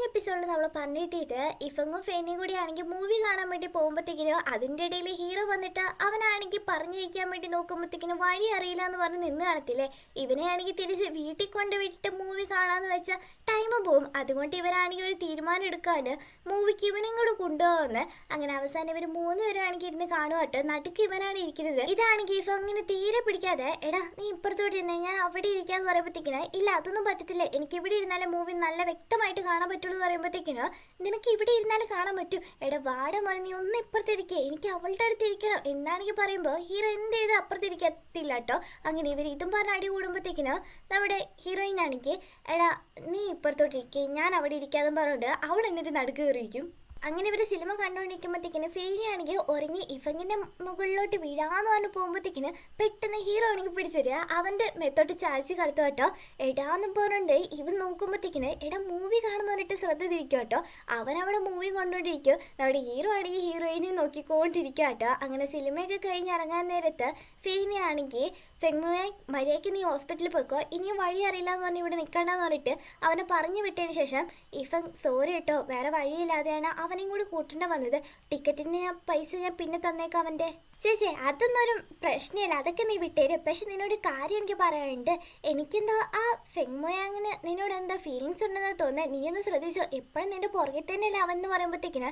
എപ്പിസോഡിൽ നമ്മൾ പറഞ്ഞിട്ട് ഇഫങ്ങും ഫെനിയും കൂടി ആണെങ്കിൽ മൂവി കാണാൻ വേണ്ടി പോകുമ്പോഴത്തേക്കിനും അതിൻ്റെ ഇടയിൽ ഹീറോ വന്നിട്ട് അവനാണെങ്കിൽ പറഞ്ഞു വയ്ക്കാൻ വേണ്ടി നോക്കുമ്പോഴത്തേക്കിനും വഴി അറിയില്ല എന്ന് പറഞ്ഞ് നിന്ന് കാണത്തില്ലേ. ഇവനെ ആണെങ്കിൽ തിരിച്ച് വീട്ടിൽ കൊണ്ടുപോയിട്ട് മൂവി കാണാന്ന് വെച്ചാൽ ടൈം പോവും. അതുകൊണ്ട് ഇവരാണെങ്കിൽ ഒരു തീരുമാനം എടുക്കാണ്ട് മൂവിക്ക് ഇവനും കൂടെ കൊണ്ടുപോകുന്നത്. അങ്ങനെ അവസാനം ഇവർ 3 പേരാണെങ്കിൽ ഇരുന്ന് കാണുവാട്ടോ. നടുക്ക് ഇവനാണ് ഇരിക്കുന്നത്. ഇതാണെങ്കിൽ ഇഫങ്ങിന് തീരെ പിടിക്കാതെ, എടാ നീ ഇപ്പുറത്തോട്ട് ഇരുന്നേ, ഞാൻ അവിടെ ഇരിക്കാന്ന് പറയുമ്പോഴത്തേക്കിന് ഇല്ല അതൊന്നും പറ്റത്തില്ല, എനിക്ക് ഇവിടെ ഇരുന്നാലും മൂവി നല്ല വ്യക്തമായിട്ട് കാണാൻ പറ്റുള്ളൂ എന്ന് പറയുമ്പോഴത്തേക്കിനോ നിനക്ക് ഇവിടെ ഇരുന്നാലും കാണാൻ പറ്റും. എടാ വാട മോനെ നീ ഒന്ന് ഇപ്പുറത്തിരിക്കേ, എനിക്ക് അവളുടെ അടുത്ത് ഇരിക്കണം എന്നാണെങ്കിൽ പറയുമ്പോൾ ഹീറോ എന്ത് ചെയ്ത് അപ്പുറത്തിരിക്കത്തില്ല കേട്ടോ. അങ്ങനെ ഇവർ ഇതും പറഞ്ഞ അടി കൂടുമ്പോഴത്തേക്കിനോ നമ്മുടെ ഹീറോയിൻ ആണെങ്കിൽ എടാ നീ ഇപ്പുറത്തോട്ടിരിക്കേ, ഞാൻ അവിടെ ഇരിക്കാതെ പറഞ്ഞിട്ട് അവൾ എന്നിട്ട് നടുക്ക് കയറിയിരിക്കും. അങ്ങനെ ഇവർ സിനിമ കണ്ടുകൊണ്ടിരിക്കുമ്പോഴത്തേക്കിന് ഫെയിനാണെങ്കിൽ ഉറങ്ങി ഇഫങ്ങിൻ്റെ മുകളിലോട്ട് വീഴാന്ന് പറഞ്ഞ് പോകുമ്പോഴത്തേക്കിന് പെട്ടെന്ന് ഹീറോ ആണെങ്കിൽ പിടിച്ചിട്ട് അവൻ്റെ മെത്തോട്ട് ചായച്ച് കടത്തു കേട്ടോ. എടാന്ന് പറഞ്ഞുകൊണ്ട് ഇവൻ നോക്കുമ്പോഴത്തേക്കിന് എടാ മൂവി കാണുന്ന പറഞ്ഞിട്ട് ശ്രദ്ധ തിരിക്കും കേട്ടോ. അവനവിടെ മൂവി കൊണ്ടുകൊണ്ടിരിക്കും. നമ്മുടെ ഹീറോ ആണെങ്കിൽ ഹീറോയിനെ നോക്കിക്കൊണ്ടിരിക്കുക കേട്ടോ. അങ്ങനെ സിനിമയൊക്കെ കഴിഞ്ഞ് ഇറങ്ങാൻ നേരത്ത് ഫെയിനാണെങ്കിൽ ഫെങ്മുയെ മര്യാദയ്ക്ക് നീ ഹോസ്പിറ്റലിൽ പോയിക്കോ, ഇനിയും വഴി അറിയില്ല എന്ന് പറഞ്ഞ് ഇവിടെ നിൽക്കണ്ടെന്ന് പറഞ്ഞിട്ട് അവനെ പറഞ്ഞു വിട്ടതിന് ശേഷം ഇഫങ് സോറി കേട്ടോ വേറെ വഴിയില്ലാതെയാണ് അവനെയും കൂടി കൂട്ടേണ്ട വന്നത്, ടിക്കറ്റിന് പൈസ ഞാൻ പിന്നെ തന്നേക്കാം അവൻ്റെ. ചേച്ചേ അതൊന്നും ഒരു പ്രശ്നമില്ല, അതൊക്കെ നീ വിട്ടേര്. പക്ഷെ നിന്നോട് കാര്യം എനിക്ക് പറയാനുണ്ട്. എനിക്കെന്തോ ആ ഫെങ്മോയാങ്ങിന് നിന്നോട് എന്താ ഫീലിങ്സ് ഉണ്ടെന്ന് തോന്നുന്നത്. നീ ഒന്ന് ശ്രദ്ധിച്ചോ, എപ്പോഴും നിന്റെ പുറകെ തന്നെയല്ലേ അവൻ എന്ന് പറയുമ്പോഴത്തേക്കിന്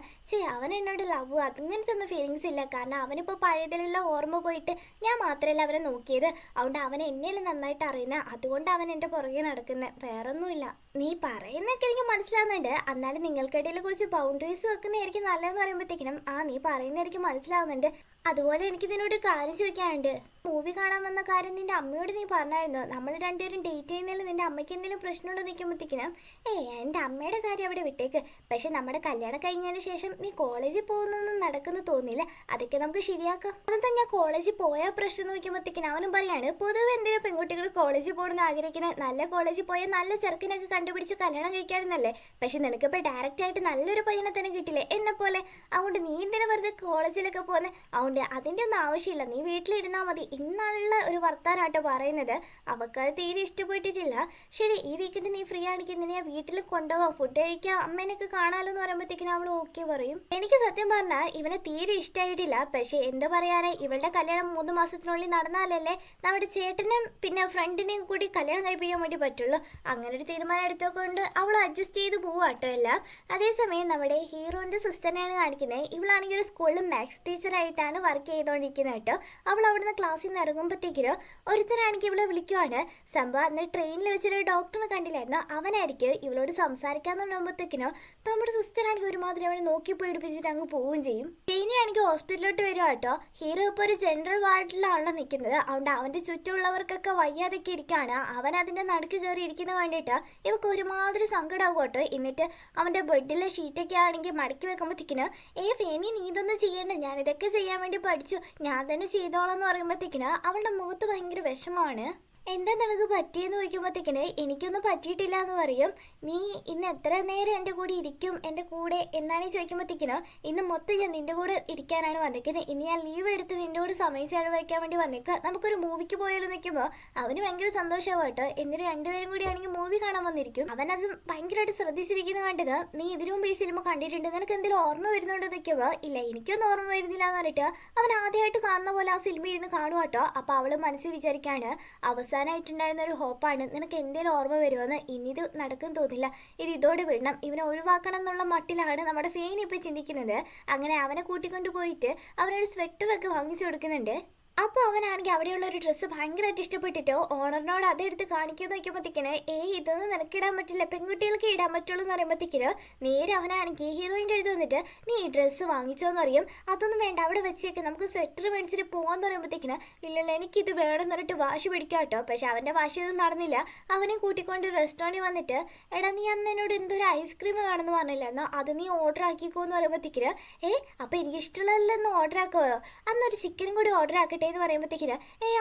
അവൻ എന്നോട് ലവ് അങ്ങനത്തെ ഒന്നും ഫീലിങ്സ് ഇല്ല. കാരണം അവനിപ്പോൾ പഴയതിലുള്ള ഓർമ്മ പോയിട്ട് ഞാൻ മാത്രമല്ല അവനെ നോക്കിയത്, അതുകൊണ്ട് അവൻ എന്നെയല്ലേ നന്നായിട്ട് അറിയുന്നത്, അതുകൊണ്ട് അവൻ എൻ്റെ പുറകെ നടക്കുന്നത്, വേറൊന്നുമില്ല. നീ പറയുന്നതൊക്കെ എനിക്ക് മനസ്സിലാവുന്നുണ്ട്, എന്നാലും നിങ്ങൾക്കിടയിലെ കുറിച്ച് ബൗണ്ടറീസ് വെക്കുന്നതായിരിക്കും നല്ലതെന്ന് പറയുമ്പോഴത്തേക്കിനും നീ പറയുന്നതായിരിക്കും മനസ്സിലാവുന്നുണ്ട്. അതുപോലെ എനിക്ക് നിന്നോട് കാര്യം ചോദിക്കാനുണ്ട്. മൂവി കാണാൻ വന്ന കാര്യം നിന്റെ അമ്മയോട് നീ പറഞ്ഞായിരുന്നു. നമ്മൾ രണ്ടുപേരും ഡേറ്റ് ചെയ്യുന്നതിൽ നിന്റെ അമ്മയ്ക്ക് എന്തെങ്കിലും പ്രശ്നമുണ്ടോ നിൽക്കുമ്പോഴത്തേക്കിനും എൻ്റെ അമ്മയുടെ കാര്യം അവിടെ വിട്ടേക്ക്. പക്ഷെ നമ്മുടെ കല്യാണം കഴിഞ്ഞതിന് ശേഷം നീ കോളേജിൽ പോകുന്നൊന്നും നടക്കുന്നു തോന്നില്ല, അതൊക്കെ നമുക്ക് ശരിയാക്കാം. അതെന്താ ഞാൻ കോളേജിൽ പോയാൽ പ്രശ്നം എന്ന് നോക്കുമ്പോഴത്തേക്കിനും അവനും പറയാണ് പൊതുവെ എന്തിനാ പെൺകുട്ടികൾ കോളേജിൽ പോകണമെന്ന് ആഗ്രഹിക്കുന്നത്, നല്ല കോളേജിൽ പോയാൽ നല്ല ചെറുക്കിനൊക്കെ കണ്ടുപിടിച്ച് കല്യാണം കഴിക്കാമെന്നല്ലേ. പക്ഷെ നിനക്കിപ്പോൾ ഡയറക്റ്റ് ആയിട്ട് നല്ലൊരു പയ്യനെ തന്നെ കിട്ടില്ലേ എന്നെ പോലെ, അതുകൊണ്ട് നീ എന്തിനാ വെറുതെ കോളേജിലൊക്കെ പോകുന്നത്, അതുകൊണ്ട് അതിൻ്റെ ഒന്നും ആവശ്യമില്ല, നീ വീട്ടിലിരുന്നാൽ മതി ഇന്നുള്ള ഒരു വർത്താനാട്ടോ പറയുന്നത്. അവൾക്കത് തീരെ ഇഷ്ടപ്പെട്ടിട്ടില്ല. ശരി ഈ വീക്കെൻഡ് നീ ഫ്രീ ആണെങ്കിൽ നിന്നെ വീട്ടിൽ കൊണ്ടുപോകാം, ഫുഡ് കഴിക്കാം, അമ്മേനൊക്കെ കാണാമല്ലോ എന്ന് പറയുമ്പോഴത്തേക്കിനും അവൾ ഓക്കെ പറയും. എനിക്ക് സത്യം പറഞ്ഞാൽ ഇവനെ തീരെ ഇഷ്ടമായിട്ടില്ല. പക്ഷേ എന്താ പറയാനേ, ഇവളുടെ കല്യാണം 3 മാസത്തിനുള്ളിൽ നടന്നാലല്ലേ നമ്മുടെ ചേട്ടനും പിന്നെ ഫ്രണ്ടിനെയും കൂടി കല്യാണം കഴിപ്പിക്കാൻ വേണ്ടി പറ്റുള്ളൂ. അങ്ങനെ ഒരു തീരുമാനം എടുത്തുകൊണ്ട് അവൾ അഡ്ജസ്റ്റ് ചെയ്ത് പോവാട്ടോ എല്ലാം. അതേസമയം നമ്മുടെ ഹീറോൻ്റെ സിസ്റ്ററിനെയാണ് കാണിക്കുന്നത്. ഇവളാണെങ്കിൽ ഒരു സ്കൂളിൽ മാത്സ് ടീച്ചറായിട്ടാണ് വർക്ക് ചെയ്തുകൊണ്ടിരിക്കുന്നത് കേട്ടോ. അവൾ അവിടുന്ന് ക്ലാസ്സിൽ നിന്ന് ഇറങ്ങുമ്പോഴത്തേക്കിനോ ഒരുത്തരാണെങ്കിൽ ഇവളെ വിളിക്കുവാണ്. സംഭവം അന്ന് ട്രെയിനിൽ വെച്ചൊരു ഡോക്ടറിനെ കണ്ടില്ലായിരുന്നു, അവനായിരിക്കും ഇവളോട് സംസാരിക്കാന്ന് പറയുമ്പോഴത്തേക്കിനോ നമ്മുടെ സിസ്റ്ററാണെങ്കിൽ ഒരുമാതിരി അവനെ നോക്കി പേടിപ്പിച്ചിട്ട് അങ്ങ് പോവുകയും ചെയ്യും. ഇനിയാണെങ്കിൽ ഹോസ്പിറ്റലിലോട്ട് വരും കേട്ടോ. ഹീറോ ഇപ്പോൾ ഒരു ജനറൽ വാർഡിലാണല്ലോ നിൽക്കുന്നത്, അതുകൊണ്ട് അവൻ്റെ ചുറ്റുമുള്ളവർക്കൊക്കെ വയ്യാതൊക്കെ ഇരിക്കുകയാണ്. അവൻ അതിൻ്റെ നടുക്ക് കയറി ഇരിക്കുന്നത് കണ്ടിട്ട് ഇവർക്ക് ഒരുമാതിരി സങ്കടമാകും കേട്ടോ. എന്നിട്ട് അവൻ്റെ ബെഡിലെ ഷീറ്റൊക്കെ ആണെങ്കിൽ മടക്കി വെക്കുമ്പോഴത്തേക്കിന് ഫേനി നീ ഇതൊന്നും ചെയ്യേണ്ട, ഞാനിതൊക്കെ ചെയ്യാൻ വേണ്ടി പഠിച്ചു, ഞാൻ തന്നെ ചെയ്തോളാം എന്ന് പറയുമ്പോഴത്തേക്കിന് അവളുടെ മുഖത്ത് ഭയങ്കര വിഷമമാണ്. എന്താ നിനക്ക് പറ്റിയെന്ന് ചോദിക്കുമ്പോഴത്തേക്കിന് എനിക്കൊന്നും പറ്റിയിട്ടില്ല എന്ന് പറയും. നീ ഇന്ന് എത്ര നേരം എൻ്റെ കൂടെ ഇരിക്കും എൻ്റെ കൂടെ എന്നാണ് ചോദിക്കുമ്പോഴത്തേക്കിനോ ഇന്ന് മൊത്തം ഞാൻ നിൻ്റെ കൂടെ ഇരിക്കാനാണ് വന്നേക്കുന്നത്, ഇനി ഞാൻ ലീവ് എടുത്ത് നിൻ്റെ കൂടെ സമയം ചെലവഴിക്കാൻ വേണ്ടി വന്നേക്കുക, നമുക്കൊരു മൂവിക്ക് പോയാലും നിൽക്കുമ്പോൾ അവന് ഭയങ്കര സന്തോഷമാവും കേട്ടോ. എന്നിട്ട് രണ്ടുപേരും കൂടി ആണെങ്കിൽ മൂവി കാണാൻ വന്നിരിക്കും. അവനത് ഭയങ്കരമായിട്ട് ശ്രദ്ധിച്ചിരിക്കുന്ന കണ്ടത് നീ ഇതിനു മുമ്പ് ഈ സിനിമ കണ്ടിട്ടുണ്ട്, നിനക്ക് എന്തെങ്കിലും ഓർമ്മ വരുന്നുണ്ടോ നിൽക്കുമ്പോൾ ഇല്ല എനിക്കൊന്നും ഓർമ്മ വരുന്നില്ല എന്ന് പറഞ്ഞിട്ട് അവൻ ആദ്യമായിട്ട് കാണുന്ന പോലെ ആ സിനിമ ഇരുന്ന് കാണുക കേട്ടോ. അപ്പോൾ അവൾ മനസ്സിൽ വിചാരിക്കാണ് അവസാനമായിട്ടുണ്ടായിരുന്ന ഒരു ഹോപ്പാണ്, നിനക്ക് എന്തെങ്കിലും ഓർമ്മ വരുമെന്ന്, ഇനി ഇത് നടക്കും തോന്നില്ല, ഇത് ഇതോടെ വിടണം, ഇവനെ ഒഴിവാക്കണം എന്നുള്ള മട്ടിലാണ് നമ്മുടെ ഫെയിൻ ഇപ്പോൾ ചിന്തിക്കുന്നത്. അങ്ങനെ അവനെ കൂട്ടിക്കൊണ്ട് പോയിട്ട് അവനൊരു സ്വെറ്ററൊക്കെ വാങ്ങിച്ചു കൊടുക്കുന്നുണ്ട്. അപ്പോൾ അവനാണെങ്കിൽ അവിടെയുള്ള ഒരു ഡ്രസ്സ് ഭയങ്കരമായിട്ട് ഇഷ്ടപ്പെട്ടിട്ടോ ഓണറിനോട് അതെടുത്ത് കാണിക്കാൻ നോക്കുമ്പോഴത്തേക്കിന് ഇതൊന്നും നിനക്കിടാൻ പറ്റില്ല, പെൺകുട്ടികൾക്ക് ഇടാൻ പറ്റുള്ളൂ എന്ന് പറയുമ്പോഴത്തേക്കിന് നേരെ അവനാണെങ്കിൽ ഹീറോയിൻ്റെ അടുത്ത് വന്നിട്ട് നീ ഈ ഡ്രസ്സ് വാങ്ങിച്ചോന്ന് പറയും. അതൊന്നും വേണ്ട അവിടെ വെച്ചേക്ക്, നമുക്ക് സ്വെറ്റർ മേടിച്ചിട്ട് പോകാമെന്ന് പറയുമ്പോഴത്തേക്കിന് ഇല്ലല്ല എനിക്കിത് വേണമെന്ന് പറഞ്ഞിട്ട് വാശി പിടിക്കാം കേട്ടോ. പക്ഷെ അവൻ്റെ വാശിയൊന്നും നടന്നില്ല. അവനെ കൂട്ടിക്കൊണ്ട് റെസ്റ്റോറൻറ്റിൽ വന്നിട്ട് എടാ നീ അന്ന് എന്നോട് എന്തൊരു ഐസ്ക്രീം കാണുമെന്ന് പറഞ്ഞില്ലായിരുന്നോ, അത് നീ ഓർഡർ ആക്കിക്കോ എന്ന് പറയുമ്പോഴത്തേക്കിന് അപ്പോൾ എനിക്ക് ഇഷ്ടമുള്ളതെല്ലാം ഓർഡർ ആക്കുമോ, അന്നൊരു ചിക്കനും കൂടി ഓർഡർ ആക്കട്ടെ എന്ന് പറയുമ്പോഴത്തേക്കിന്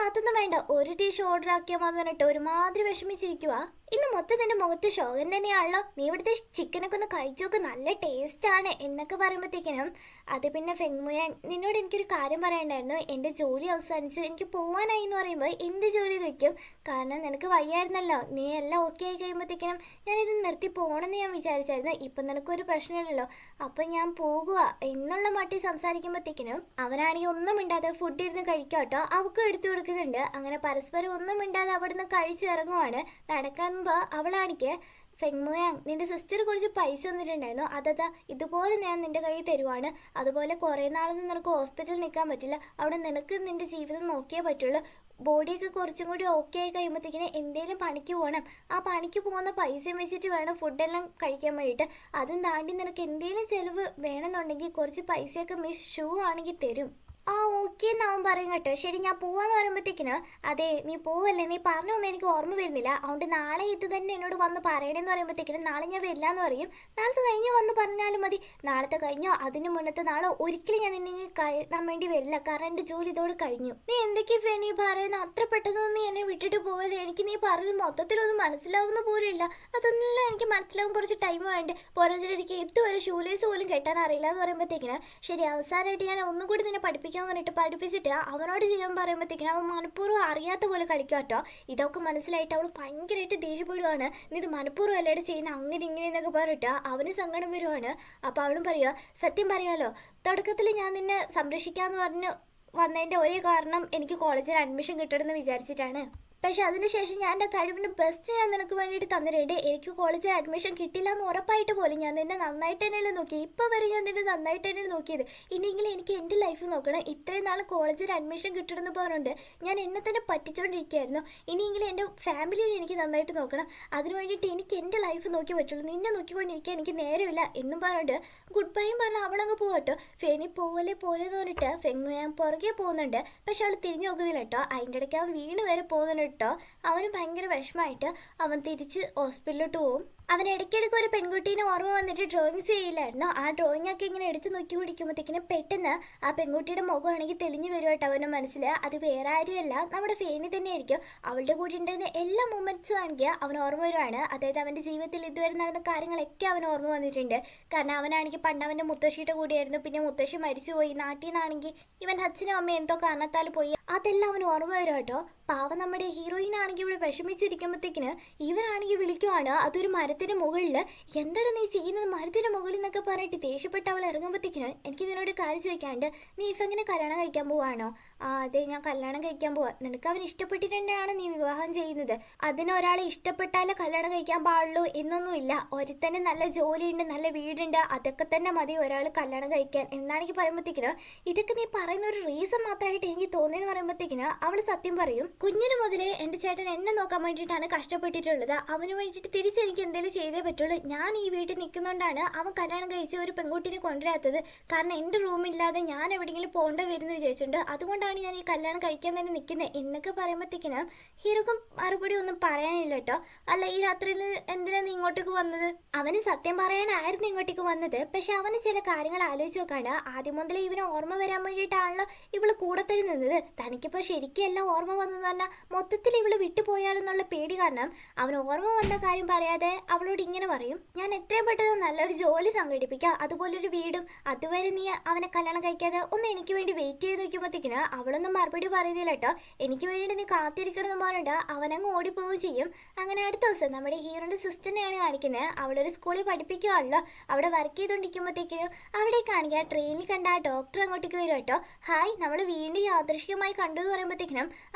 അതൊന്നും വേണ്ട, ഒരു ഡിഷ് ഓർഡർ ആക്കിയാൽ മതി പറഞ്ഞിട്ട് ഒരുമാതിരി വിഷമിച്ചിരിക്കുക. ഇന്ന് മൊത്തം നിന്റെ മുഖത്ത് ശോകം തന്നെയാണല്ലോ, നീ ഇവിടുത്തെ ചിക്കനൊക്കെ ഒന്ന് കഴിച്ചു നോക്ക്, നല്ല ടേസ്റ്റ് ആണ് എന്നൊക്കെ പറയുമ്പോഴത്തേക്കിനും അത് പിന്നെ ഫെങ്മുയ നിന്നോട് എനിക്കൊരു കാര്യം പറയണ്ടായിരുന്നു, എൻ്റെ ജോലി അവസാനിച്ചു, എനിക്ക് പോകാനായി എന്ന് പറയുമ്പോൾ എന്ത് ജോലി വയ്ക്കും, കാരണം നിനക്ക് വയ്യായിരുന്നല്ലോ, നീ എല്ലാം ഓക്കെ ആയി കഴിയുമ്പോഴത്തേക്കിനും ഞാനിത് നിർത്തി പോകണമെന്ന് ഞാൻ വിചാരിച്ചായിരുന്നു, ഇപ്പം നിനക്കൊരു പ്രശ്നമില്ലല്ലോ, അപ്പം ഞാൻ പോകുക എന്നുള്ള മട്ടി സംസാരിക്കുമ്പോഴത്തേക്കിനും അവനാണെങ്കിൽ ഒന്നും മിണ്ടാതെ ഫുഡ് ഇരുന്ന് കഴിക്കാട്ടോ, അവൾക്കും എടുത്തു കൊടുക്കുന്നുണ്ട്. അങ്ങനെ പരസ്പരം ഒന്നും മിണ്ടാതെ അവിടെ നിന്ന് കഴിച്ചിറങ്ങുവാണ്. നടക്കുമ്പോൾ അവളാണെങ്കിൽ ഫെങ്മുയാങ് നിന്റെ സിസ്റ്റർ കുറച്ച് പൈസ തന്നിട്ടുണ്ടായിരുന്നു, അതതാ ഇതുപോലെ ഞാൻ നിന്റെ കയ്യിൽ തരുവാണ്, അതുപോലെ കുറേ നാളൊന്നും നിനക്ക് ഹോസ്പിറ്റലിൽ നിൽക്കാൻ പറ്റില്ല, അവിടെ നിനക്ക് നിന്റെ ജീവിതം നോക്കിയേ പറ്റുള്ളൂ, ബോഡിയൊക്കെ കുറച്ചും കൂടി ഓക്കെ ആയി കഴിയുമ്പോഴത്തേക്കിന് എന്തെങ്കിലും പണിക്ക് പോകണം, ആ പണിക്ക് പോകുന്ന പൈസയും വെച്ചിട്ട് വേണം ഫുഡെല്ലാം കഴിക്കാൻ വേണ്ടിയിട്ട്, അതും താണ്ടി നിനക്ക് എന്തെങ്കിലും ചിലവ് വേണമെന്നുണ്ടെങ്കിൽ കുറച്ച് പൈസയൊക്കെ മിസ് ഷൂ ആണെങ്കിൽ തരും. ഓക്കെ എന്നാവും പറയും കേട്ടോ, ശരി ഞാൻ പോവാന്ന് പറയുമ്പോഴത്തേക്കിന് അതെ നീ പോവല്ലേ, നീ പറഞ്ഞൊന്നും എനിക്ക് ഓർമ്മ വരുന്നില്ല, അതുകൊണ്ട് നാളെ ഇത് തന്നെ എന്നോട് വന്ന് പറയണേന്ന് പറയുമ്പോഴത്തേക്കിനും നാളെ ഞാൻ വരില്ല എന്ന് പറയും. നാളത്തെ കഴിഞ്ഞോ വന്ന് പറഞ്ഞാലും മതി, നാളത്തെ കഴിഞ്ഞോ അതിന് മുന്നത്തെ നാളോ ഒരിക്കലും ഞാൻ നിന്നെ കാണാൻ വേണ്ടി വരില്ല, കാരണം എൻ്റെ ജോലി ഇതോട് കഴിഞ്ഞു. നീ എന്തൊക്കെയാ നീ പറയുന്ന, അത്ര പെട്ടെന്ന് നീ എന്നെ വിട്ടിട്ട് പോവല്ലേ, എനിക്ക് നീ പറയുന്നത് മൊത്തത്തിലൊന്നും മനസ്സിലാവുന്ന പോലും ഇല്ല, അതൊന്നും എനിക്ക് മനസ്സിലാവും, കുറച്ച് ടൈം വേണ്ട, പുറകിൽ എനിക്ക് ഇതുവരെ ഷൂലേസ് പോലും കെട്ടാൻ അറിയില്ല എന്ന് പറയുമ്പോഴത്തേക്കിന് ശരി അവസാനമായിട്ട് ഞാൻ ഒന്നും കൂടി നിന്നെ പഠിപ്പിക്കാൻ പറഞ്ഞിട്ട് പഠിപ്പിച്ചിട്ട് അവനോട് ചെയ്യാൻ പറയുമ്പോഴത്തേക്കിനും അവൻ മനഃപൂർവ്വം അറിയാത്ത പോലെ കളിക്കാട്ടോ. ഇതൊക്കെ മനസ്സിലായിട്ട് അവൾ ഭയങ്കരമായിട്ട് ദേഷ്യപ്പെടുവാണ്, നീ ഇത് മനഃപൂർവ്വം അല്ലാണ്ട് ചെയ്യുന്ന അങ്ങനെ ഇങ്ങനെ എന്നൊക്കെ പറഞ്ഞിട്ട് അവന് സങ്കടം വരുവാണ്. അപ്പോൾ അവളും പറയുക സത്യം പറയാലോ, തുടക്കത്തിൽ ഞാൻ നിന്നെ സംരക്ഷിക്കാമെന്ന് പറഞ്ഞ് വന്നതിൻ്റെ ഒരേ കാരണം എനിക്ക് കോളേജിൽ അഡ്മിഷൻ കിട്ടണമെന്ന് വിചാരിച്ചിട്ടാണ്, പക്ഷെ അതിനുശേഷം ഞാൻ എൻ്റെ കഴിവിന് ബെസ്റ്റ് ഞാൻ നിനക്ക് വേണ്ടിയിട്ട് തന്നിട്ടുണ്ട്, എനിക്ക് കോളേജിൽ അഡ്മിഷൻ കിട്ടില്ല എന്ന് ഉറപ്പായിട്ട് പോലും ഞാൻ നിന്നെ നന്നായിട്ട് തന്നെയല്ലേ നോക്കി, ഇപ്പോൾ വരെ ഞാൻ നിന്നെ നന്നായിട്ട് തന്നെയാണ് നോക്കിയത്, ഇനിയെങ്കിലും എനിക്ക് എൻ്റെ ലൈഫ് നോക്കണം, ഇത്രയും നാൾ കോളേജിൽ അഡ്മിഷൻ കിട്ടണമെന്ന് പറഞ്ഞുകൊണ്ട് ഞാൻ എന്നെ തന്നെ പറ്റിച്ചുകൊണ്ടിരിക്കുകയായിരുന്നു, ഇനിയെങ്കിലും എൻ്റെ ഫാമിലിയിൽ എനിക്ക് നന്നായിട്ട് നോക്കണം, അതിന് വേണ്ടിയിട്ട് എനിക്ക് എൻ്റെ ലൈഫ് നോക്കി പറ്റുള്ളൂ, നിന്നെ നോക്കിക്കൊണ്ടിരിക്കാൻ എനിക്ക് നേരമില്ല എന്നും പറഞ്ഞിട്ട് ഗുഡ് ബൈയും പറഞ്ഞാൽ അവളങ്ങ് പോകട്ടോ. ഫെനി പോവല്ലേ പോലെന്ന് പറഞ്ഞിട്ട് ഫെങ്മുയാങ് പുറകെ പോകുന്നുണ്ട്, പക്ഷെ അവൾ തിരിഞ്ഞു നോക്കുന്നില്ല കേട്ടോ, അതിൻ്റെ ഇടയ്ക്ക് അവൻ വീണ് വരെ പോകുന്നുണ്ട് കേട്ടോ. അവന് ഭയങ്കര വിഷമമായിട്ട് അവൻ തിരിച്ച് ഹോസ്പിറ്റലിലോട്ട് പോകും. അവൻ ഇടയ്ക്കിടയ്ക്ക് ഒരു പെൺകുട്ടീനെ ഓർമ്മ വന്നിട്ട് ഡ്രോയിങ് ചെയ്യില്ലായിരുന്നു, ആ ഡ്രോയിങ് ഒക്കെ ഇങ്ങനെ എടുത്ത് നോക്കി പിടിക്കുമ്പോഴത്തേക്കിനും പെട്ടെന്ന് ആ പെൺകുട്ടിയുടെ മുഖമാണെങ്കിൽ തെളിഞ്ഞു വരുവാട്ടോ അവൻ്റെ മനസ്സിൽ, അത് വേറെ ആരുമല്ല നമ്മുടെ ഫേനി തന്നെയായിരിക്കും, അവളുടെ കൂടെ ഉണ്ടായിരുന്ന എല്ലാ മൂമെൻറ്റ്സും ആണെങ്കിൽ അവൻ ഓർമ്മ വരുവാണ്, അതായത് അവൻ്റെ ജീവിതത്തിൽ ഇതുവരെ നടന്ന കാര്യങ്ങളൊക്കെ അവൻ ഓർമ്മ വന്നിട്ടുണ്ട്, കാരണം അവനാണെങ്കിൽ പണ്ട് അവൻ്റെ മുത്തശ്ശിയുടെ കൂടെയായിരുന്നു, പിന്നെ മുത്തശ്ശി മരിച്ചുപോയി, നാട്ടിൽ നിന്നാണെങ്കിൽ ഇവൻ അച്ഛനും അമ്മയും എന്തോ കാരണത്താൽ പോയി, അതെല്ലാം അവൻ ഓർമ്മ വരും കേട്ടോ. പാവം നമ്മുടെ ഹീറോയിൻ ആണെങ്കിൽ ഇവിടെ വിഷമിച്ചിരിക്കുമ്പോഴത്തേക്കിന് ഇവനാണെങ്കിൽ വിളിക്കുവാണ്, അതൊരു മരത്തിന് മുകളിൽ, എന്താണ് നീ ചെയ്യുന്നത് മരത്തിന് മുകളിൽ എന്നൊക്കെ പറഞ്ഞിട്ട് ദേഷ്യപ്പെട്ട് അവൾ ഇറങ്ങുമ്പോഴത്തേക്കിന് എനിക്ക് ഇതിനോട് കാര്യം ചോദിക്കാണ്ട്, നീ ഇപ്പം എങ്ങനെ കല്യാണം കഴിക്കാൻ പോവാണോ? അതെ ഞാൻ കല്യാണം കഴിക്കാൻ പോവാ, നിനക്ക് അവൻ ഇഷ്ടപ്പെട്ടിട്ടുണ്ടാണ് നീ വിവാഹം ചെയ്യുന്നത്, അതിന് ഒരാളെ ഇഷ്ടപ്പെട്ടാലേ കല്യാണം കഴിക്കാൻ പാടുള്ളൂ എന്നൊന്നുമില്ല, ഒരുത്തന്നെ നല്ല ജോലിയുണ്ട് നല്ല വീടുണ്ട് അതൊക്കെ തന്നെ മതി ഒരാൾ കല്യാണം കഴിക്കാൻ എന്നാണെങ്കിൽ പറയുമ്പോഴത്തേക്കിന് ഇതൊക്കെ നീ പറയുന്ന ഒരു റീസൺ മാത്രമായിട്ട് എനിക്ക് തോന്നിയെന്ന് പറയുമ്പോഴത്തേക്കിന് അവൾ സത്യം പറയും, കുഞ്ഞിന് മുതലേ എൻ്റെ ചേട്ടൻ എന്നെ നോക്കാൻ വേണ്ടിയിട്ടാണ് കഷ്ടപ്പെട്ടിട്ടുള്ളത്, അവന് വേണ്ടിയിട്ട് തിരിച്ച് എനിക്ക് എന്തെങ്കിലും ചെയ്തേ പറ്റുള്ളൂ, ഞാൻ ഈ വീട്ടിൽ നിൽക്കുന്നതുകൊണ്ടാണ് അവൻ കല്യാണം കഴിച്ച് ഒരു പെൺകുട്ടിനെ കൊണ്ടുവരാത്തത്, കാരണം എൻ്റെ റൂമില്ലാതെ ഞാൻ എവിടെയെങ്കിലും പോകേണ്ട വരുന്നു വിചാരിച്ചിട്ടുണ്ട്, അതുകൊണ്ടാണ് ഞാൻ ഈ കല്യാണം കഴിക്കാൻ തന്നെ നിൽക്കുന്നത് എന്നൊക്കെ പറയുമ്പോഴത്തേക്കിനും ഹീറോക്കും മറുപടി ഒന്നും പറയാനില്ല കേട്ടോ. അല്ല ഈ രാത്രിയിൽ എന്തിനാ നീ ഇങ്ങോട്ടേക്ക് വന്നത്? അവന് സത്യം പറയാനായിരുന്നു ഇങ്ങോട്ടേക്ക് വന്നത്, പക്ഷെ അവന് ചില കാര്യങ്ങൾ ആലോചിച്ച് നോക്കാണ്, ആദ്യം മുതലേ ഇവന് ഓർമ്മ വരാൻ വേണ്ടിയിട്ടാണല്ലോ ഇവള് കൂടെ തന്നെ നിന്നത്, തനിക്കിപ്പോൾ ശരിക്കും എല്ലാം ഓർമ്മ വന്നു പറഞ്ഞാൽ മൊത്തത്തിൽ ഇവള് വിട്ടുപോയാലെന്നുള്ള പേടി കാരണം അവൻ ഓർമ്മ വന്ന കാര്യം പറയാതെ അവളോട് ഇങ്ങനെ പറയും, ഞാൻ എത്രയും പെട്ടെന്ന് നല്ലൊരു ജോലി സംഘടിപ്പിക്കുക, അതുപോലൊരു വീടും, അതുവരെ നീ അവനെ കല്യാണം കഴിക്കാതെ ഒന്ന് എനിക്ക് വേണ്ടി വെയിറ്റ് ചെയ്ത് നിൽക്കുമ്പോഴത്തേക്കിന് അവളൊന്നും മറുപടി പറയുന്നില്ല കേട്ടോ, എനിക്ക് വേണ്ടിയിട്ട് നീ കാത്തിരിക്കണം എന്ന് പറഞ്ഞിട്ട് അവനങ്ങ് ഓടിപ്പോവുകയും ചെയ്യും. അങ്ങനെ അടുത്ത ദിവസം നമ്മുടെ ഹീറോയുടെ സിസ്റ്ററിനെയാണ് കാണിക്കുന്നത്, അവളൊരു സ്കൂളിൽ പഠിപ്പിക്കുകയാണല്ലോ, അവിടെ വർക്ക് ചെയ്തുകൊണ്ടിരിക്കുമ്പോഴത്തേക്കിനും അവിടെ കാണിക്കുക ട്രെയിനിൽ കണ്ട ആ ഡോക്ടർ അങ്ങോട്ടേക്ക് വരും കേട്ടോ, ഹായ് നമ്മൾ വീണ്ടും യാദൃശ്ചികമായി കണ്ടു എന്ന് പറയുമ്പോഴത്തേക്കിനും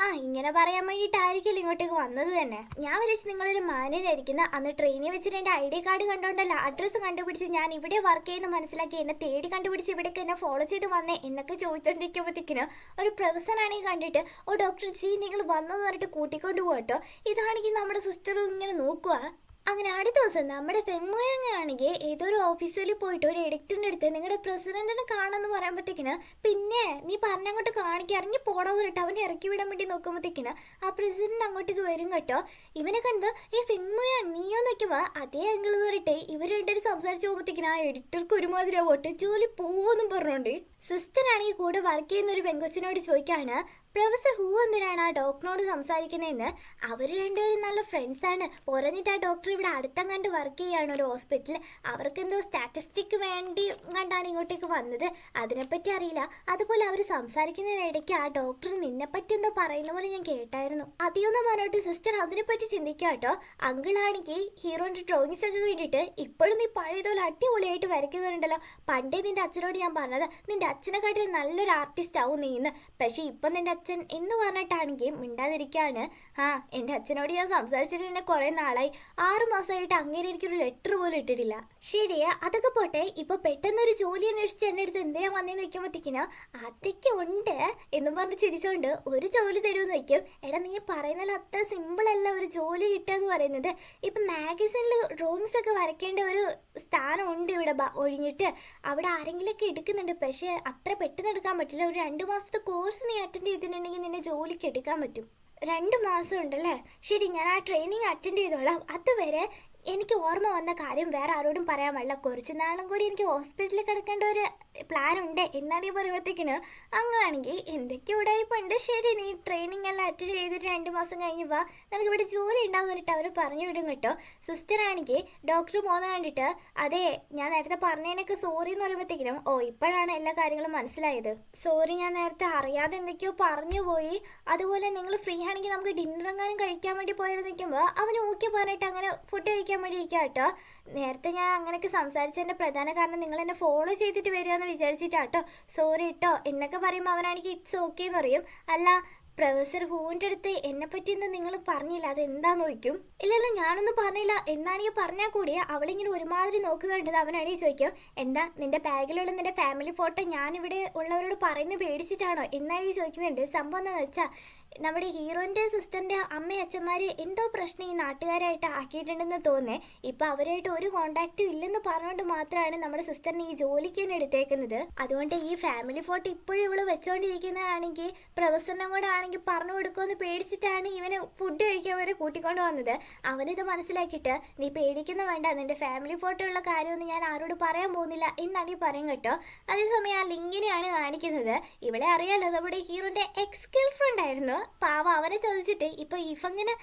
ഇങ്ങനെ പറയാൻ വേണ്ടിയിട്ടായിരിക്കില്ല ഇങ്ങോട്ടേക്ക് വന്നത് തന്നെ, ഞാൻ വിചാരിച്ചു നിങ്ങളൊരു മാനേജായിരിക്കുന്ന, അന്ന് ട്രെയിനിൽ വെച്ചിട്ട് എൻ്റെ ID കാർഡ് കണ്ടോണ്ടല്ല അഡ്രസ്സ് കണ്ടുപിടിച്ച് ഞാൻ ഇവിടെ വർക്ക് ചെയ്യുന്ന മനസ്സിലാക്കി എന്നെ തേടി കണ്ടുപിടിച്ച് ഇവിടേക്ക് എന്നെ ഫോളോ ചെയ്ത് വന്നേ എന്നൊക്കെ ചോദിച്ചോണ്ടിരിക്കുമ്പോഴത്തേക്കിനും ഒരു പ്രൊഫസറാണെങ്കിൽ കണ്ടിട്ട് ഡോക്ടർ ജി നിങ്ങൾ വന്നെന്ന് പറഞ്ഞിട്ട് കൂട്ടിക്കൊണ്ട് പോകട്ടോ, ഇതാണെങ്കിൽ നമ്മുടെ സിസ്റ്റർ ഇങ്ങനെ നോക്കുക. അങ്ങനെ അടുത്ത ദിവസം നമ്മുടെ ഫെങ്മുയാങ് ഏതോ ഒരു ഓഫീസിൽ പോയിട്ട് ഒരു എഡിക്ടറിൻ്റെ അടുത്ത് നിങ്ങളുടെ പ്രസിഡന്റിനെ കാണാമെന്ന് പറയുമ്പോഴത്തേക്കിന് പിന്നെ നീ പറഞ്ഞങ്ങോട്ട് കാണിക്കുക ഇറങ്ങി പോടാൻ കേട്ടോ, അവനെ ഇറക്കി വിടാൻ വേണ്ടി നോക്കുമ്പോഴത്തേക്കിന് ആ പ്രസിഡന്റ് അങ്ങോട്ടേക്ക് വരും കേട്ടോ. ഇവനെ കണ്ട് ഫെങ്മുയാങ് നീയോ നോക്കുമ്പോൾ അതേ അങ്കിൾ പറഞ്ഞിട്ട് ഇവർ രണ്ടുപേരും സംസാരിച്ച് പോകുമ്പോഴത്തേക്കിന് ആ എഡിറ്റർക്ക് ഒരുമാതിരി ആവട്ടെ ജോലി പോവെന്നും പറഞ്ഞോണ്ട് സിസ്റ്റർ ആണെങ്കിൽ കൂടെ വർക്ക് ചെയ്യുന്ന ഒരു പെങ്കൊച്ചിനോട് ചോദിക്കാണ്, പ്രൊഫസർ ഹൂ എന്തിനാണ് ആ ഡോക്ടറിനോട് സംസാരിക്കുന്നതെന്ന്. അവർ രണ്ടുപേരും നല്ല ഫ്രണ്ട്സാണ്. പറഞ്ഞിട്ട് ആ ഡോക്ടർ ഇവിടെ അടുത്തം കണ്ട് വർക്ക് ചെയ്യുകയാണ് ഒരു ഹോസ്പിറ്റലിൽ. അവർക്കെന്തോ സ്റ്റാറ്റിസ്റ്റിക് വേണ്ടി കണ്ടാണ് ഇങ്ങോട്ടേക്ക് വന്നത്. അതിനെപ്പറ്റി അറിയില്ല. അതുപോലെ അവർ സംസാരിക്കുന്നതിനിടയ്ക്ക് ആ ഡോക്ടർ നിന്നെപ്പറ്റി എന്തോ പറയുന്ന പോലെ ഞാൻ കേട്ടായിരുന്നു. അതിയൊന്നും പറഞ്ഞിട്ട് സിസ്റ്റർ അതിനെപ്പറ്റി ചിന്തിക്കുക കേട്ടോ. അങ്കിളാണെങ്കിൽ ഹീറോന്റെ ഡ്രോയിങ്സ് ഒക്കെ വേണ്ടിയിട്ട് ഇപ്പോഴും നീ പഴയതുപോലെ അടിപൊളിയായിട്ട് വരയ്ക്കുന്നുണ്ടല്ലോ. പണ്ടേ നിന്റെ അച്ഛനോട് ഞാൻ പറഞ്ഞത് നിന്റെ അച്ഛനെക്കാട്ടിൽ നല്ലൊരു ആർട്ടിസ്റ്റ് ആവും നീ എന്ന്. പക്ഷേ ഇപ്പം നിന്റെ അച്ഛൻ എന്ന് പറഞ്ഞിട്ടാണെങ്കിൽ മിണ്ടാതിരിക്കുകയാണ്. എൻ്റെ അച്ഛനോട് ഞാൻ സംസാരിച്ചിട്ട് തന്നെ കുറേ നാളായി. 6 മാസമായിട്ട് അങ്ങനെ എനിക്കൊരു ലെറ്റർ പോലും ഇട്ടിട്ടില്ല. ശരിയാ, അതൊക്കെ പോട്ടെ. ഇപ്പൊ പെട്ടെന്നൊരു ജോലി അന്വേഷിച്ച് എൻ്റെ അടുത്ത് എന്തിനാ വന്നേന്ന് വെക്കുമ്പോഴത്തേക്കിനോ അതൊക്കെ ഉണ്ട് എന്നും പറഞ്ഞ് ചിരിച്ചോണ്ട് ഒരു ജോലി തരുമെന്ന് വെക്കും. എടാ നീ പറയുന്നത് അത്ര സിമ്പിൾ അല്ല ഒരു ജോലി കിട്ടുക എന്ന് പറയുന്നത്. ഇപ്പം മാഗസിനിൽ ഡ്രോയിങ്സ് ഒക്കെ വരയ്ക്കേണ്ട ഒരു സ്ഥാനം ഉണ്ട് ഇവിടെ ഒഴിഞ്ഞിട്ട്. അവിടെ ആരെങ്കിലുമൊക്കെ എടുക്കുന്നുണ്ട്. പക്ഷേ അത്ര പെട്ടെന്ന് എടുക്കാൻ പറ്റില്ല. ഒരു 2 മാസത്തെ കോഴ്സ് നീ അറ്റൻഡ് ചെയ്തിട്ടുണ്ടെങ്കിൽ നിന്നെ ജോലിക്ക് എടുക്കാൻ പറ്റും. 2 മാസം ഉണ്ടല്ലേ? ശരി, ഞാൻ ആ ട്രെയിനിങ് അറ്റൻഡ് ചെയ്തോളാം. അതുവരെ എനിക്ക് ഓർമ്മ വന്ന കാര്യം വേറെ ആരോടും പറയാൻ പാടില്ല. കുറച്ച് നാളും കൂടി എനിക്ക് ഹോസ്പിറ്റലിൽ കിടക്കേണ്ട ഒരു പ്ലാൻ ഉണ്ട് എന്നാണ് ഈ പറയുമ്പോഴത്തേക്കിന് അങ്ങനെയാണെങ്കിൽ എന്തൊക്കെ ഉടായിപ്പുണ്ട്. ശരി, നീ ട്രെയിനിങ് എല്ലാം അറ്റൻഡ് ചെയ്തിട്ട് 2 മാസം കഴിഞ്ഞ് വാ, നിനക്ക് ഇവിടെ ജോലി ഉണ്ടാവും എന്നിട്ട് അവർ പറഞ്ഞു വിടും കേട്ടോ. സിസ്റ്റർ ആണെങ്കിൽ ഡോക്ടർ പോകുന്ന കണ്ടിട്ട് അതെ ഞാൻ നേരത്തെ പറഞ്ഞതിനൊക്കെ സോറി എന്ന് പറയുമ്പോഴത്തേക്കിനും ഇപ്പോഴാണ് എല്ലാ കാര്യങ്ങളും മനസ്സിലായത്. സോറി, ഞാൻ നേരത്തെ അറിയാതെ എന്തൊക്കെയോ പറഞ്ഞു പോയി. അതുപോലെ നിങ്ങൾ ഫ്രീ ആണെങ്കിൽ നമുക്ക് ഡിന്നർ എങ്ങാനും കഴിക്കാൻ വേണ്ടി പോയത് നിൽക്കുമ്പോൾ അവന് ഓക്കെ പറഞ്ഞിട്ട് അങ്ങനെ ഫുഡ് കഴിക്കാൻ വേണ്ടി ഇരിക്കുക കേട്ടോ. നേരത്തെ ഞാൻ അങ്ങനെയൊക്കെ സംസാരിച്ചതിൻ്റെ പ്രധാന കാരണം നിങ്ങൾ എന്നെ ഫോളോ ചെയ്തിട്ട് വരിക എന്ന് വിചാരിച്ചിട്ടാട്ടോ. സോറി കേട്ടോ എന്നൊക്കെ പറയുമ്പോൾ അവനാണെങ്കിൽ ഇറ്റ്സ് ഓക്കെ എന്ന് പറയും. അല്ല പ്രൊഫസർ ഹൂവിൻ്റെ അടുത്ത് എന്നെ പറ്റിയൊന്നും നിങ്ങൾ പറഞ്ഞില്ല, അതെന്താന്ന് ചോദിക്കും. ഇല്ലല്ലോ ഞാനൊന്നും പറഞ്ഞില്ല എന്നാണെങ്കിൽ പറഞ്ഞാൽ കൂടി അവളിങ്ങനെ ഒരുമാതിരി നോക്കുന്നുണ്ട്. അവനാണെങ്കിൽ ചോദിക്കും, എന്താ നിന്റെ ബാഗിലുള്ള നിന്റെ ഫാമിലി ഫോട്ടോ ഞാനിവിടെ ഉള്ളവരോട് പറയുന്നത് പേടിച്ചിട്ടാണോ എന്നാണെങ്കിൽ ചോദിക്കുന്നുണ്ട്. സംഭവം എന്താണെന്ന് വെച്ചാൽ നമ്മുടെ ഹീറോൻ്റെ സിസ്റ്ററിൻ്റെ അമ്മയും അച്ഛന്മാർ എന്തോ പ്രശ്നം ഈ നാട്ടുകാരായിട്ട് ആക്കിയിട്ടുണ്ടെന്ന് തോന്നേ. ഇപ്പം അവരായിട്ട് ഒരു കോണ്ടാക്റ്റും ഇല്ലെന്ന് പറഞ്ഞുകൊണ്ട് മാത്രമാണ് നമ്മുടെ സിസ്റ്ററിനെ ഈ ജോലിക്ക് തന്നെ എടുത്തേക്കുന്നത്. അതുകൊണ്ട് ഈ ഫാമിലി ഫോട്ടോ ഇപ്പോഴും ഇവള് വെച്ചോണ്ടിരിക്കുന്നതാണെങ്കിൽ പ്രൊഫസറിനെ കൂടെ ആണെങ്കിൽ പറഞ്ഞു കൊടുക്കുമെന്ന് പേടിച്ചിട്ടാണ് ഇവന് ഫുഡ് കഴിക്കാൻ വരെ കൂട്ടിക്കൊണ്ട് വന്നത്. അവനിത് മനസ്സിലാക്കിയിട്ട് നീ പേടിക്കുന്ന വേണ്ട, നിന്റെ ഫാമിലി ഫോട്ടോ ഉള്ള കാര്യമൊന്നും ഞാൻ ആരോട് പറയാൻ പോകുന്നില്ല എന്നാണ് ഈ പറയും കേട്ടോ. അതേസമയം ആ ലിങ്കിനെയാണ് കാണിക്കുന്നത്. ഇവളെ അറിയാലോ, നമ്മുടെ ഹീറോന്റെ എക്സ് ഗേൾ ഫ്രണ്ട് ആയിരുന്നു. പാവ അവനെ ചോദിച്ചിട്ട് ഇപ്പൊ ഇഫങ്ങനെ